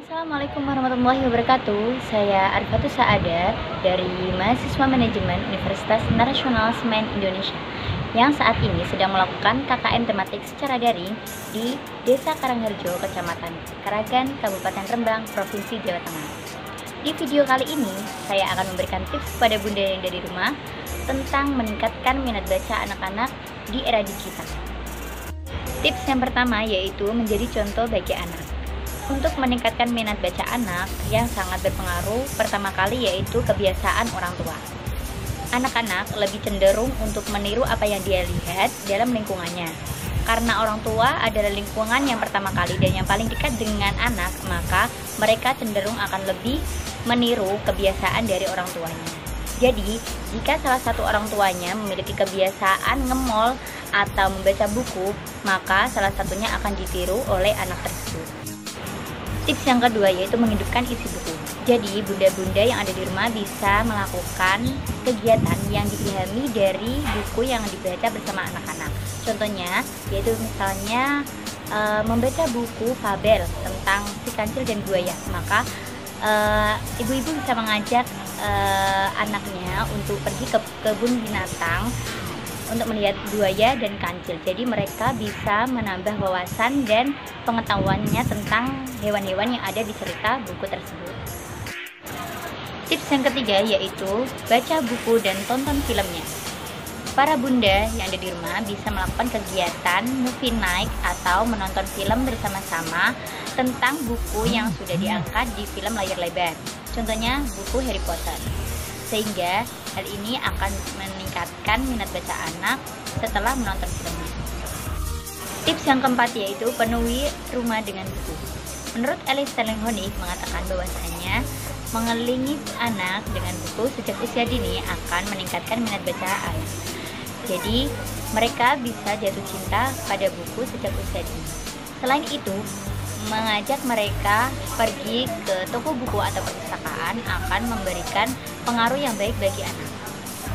Assalamualaikum warahmatullahi wabarakatuh. Saya Arifatu Saada dari Mahasiswa Manajemen Universitas Internasional Semen Indonesia yang saat ini sedang melakukan KKN tematik secara daring di Desa Karangharjo, Kecamatan Karagan, Kabupaten Rembang, Provinsi Jawa Tengah. Di video kali ini, saya akan memberikan tips kepada bunda yang dari rumah tentang meningkatkan minat baca anak-anak di era digital. Tips yang pertama yaitu menjadi contoh bagi anak. Untuk meningkatkan minat baca anak yang sangat berpengaruh pertama kali yaitu kebiasaan orang tua. Anak-anak lebih cenderung untuk meniru apa yang dia lihat dalam lingkungannya. Karena orang tua adalah lingkungan yang pertama kali dan yang paling dekat dengan anak, maka mereka cenderung akan lebih meniru kebiasaan dari orang tuanya. Jadi, jika salah satu orang tuanya memiliki kebiasaan ngemol atau membaca buku, maka salah satunya akan ditiru oleh anak tersebut. Tips yang kedua yaitu menghidupkan isi buku. Jadi bunda-bunda yang ada di rumah bisa melakukan kegiatan yang diilhami dari buku yang dibaca bersama anak-anak. Contohnya yaitu misalnya membaca buku fabel tentang si kancil dan buaya. Maka ibu-ibu bisa mengajak anaknya untuk pergi ke kebun binatang untuk melihat buaya dan kancil. Jadi mereka bisa menambah wawasan dan pengetahuannya tentang hewan-hewan yang ada di cerita buku tersebut. Tips yang ketiga yaitu baca buku dan tonton filmnya. Para bunda yang ada di rumah bisa melakukan kegiatan movie night atau menonton film bersama-sama tentang buku yang sudah diangkat di film layar lebar. Contohnya buku Harry Potter. Sehingga hal ini akan meningkatkan minat baca anak setelah menonton filmnya. Tips yang keempat yaitu penuhi rumah dengan buku. Menurut Alice Stellenhonig mengatakan bahwasanya mengelilingi anak dengan buku sejak usia dini akan meningkatkan minat bacaan. Jadi mereka bisa jatuh cinta pada buku sejak usia dini. Selain itu, mengajak mereka pergi ke toko buku atau perpustakaan akan memberikan pengaruh yang baik bagi anak.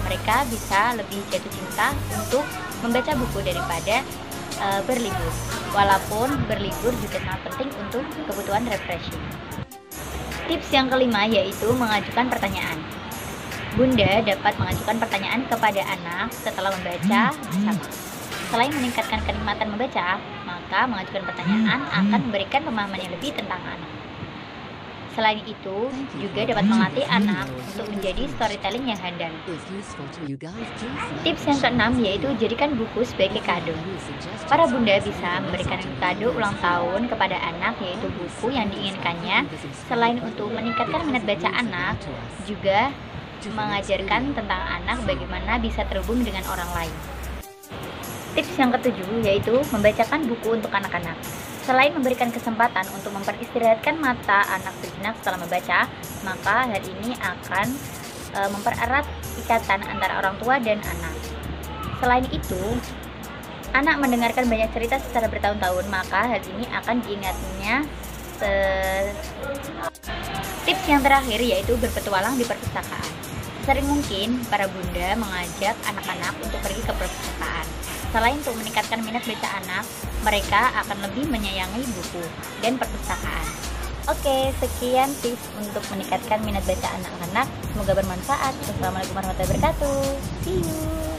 Mereka bisa lebih jatuh cinta untuk membaca buku daripada berlibur. Walaupun berlibur juga sangat penting untuk kebutuhan refreshing. Tips yang kelima yaitu mengajukan pertanyaan. Bunda dapat mengajukan pertanyaan kepada anak setelah membaca bersama. Selain meningkatkan kenikmatan membaca, maka mengajukan pertanyaan akan memberikan pemahaman yang lebih tentang anak. Selain itu, juga dapat melatih anak untuk menjadi storytelling yang handal. Tips yang keenam yaitu jadikan buku sebagai kado. Para bunda bisa memberikan kado ulang tahun kepada anak yaitu buku yang diinginkannya. Selain untuk meningkatkan minat baca anak, juga mengajarkan tentang anak bagaimana bisa terhubung dengan orang lain. Tips yang ketujuh yaitu membacakan buku untuk anak-anak. Selain memberikan kesempatan untuk memperistirahatkan mata anak sejenak setelah membaca, maka hal ini akan mempererat ikatan antara orang tua dan anak. Selain itu, anak mendengarkan banyak cerita secara bertahun-tahun, maka hal ini akan diingatnya. Tips yang terakhir yaitu berpetualang di perpustakaan. Sering mungkin para bunda mengajak anak-anak untuk pergi ke perpustakaan. Selain untuk meningkatkan minat baca anak, mereka akan lebih menyayangi buku dan perpustakaan. Oke, sekian tips untuk meningkatkan minat baca anak-anak. Semoga bermanfaat. Wassalamualaikum warahmatullahi wabarakatuh. See you.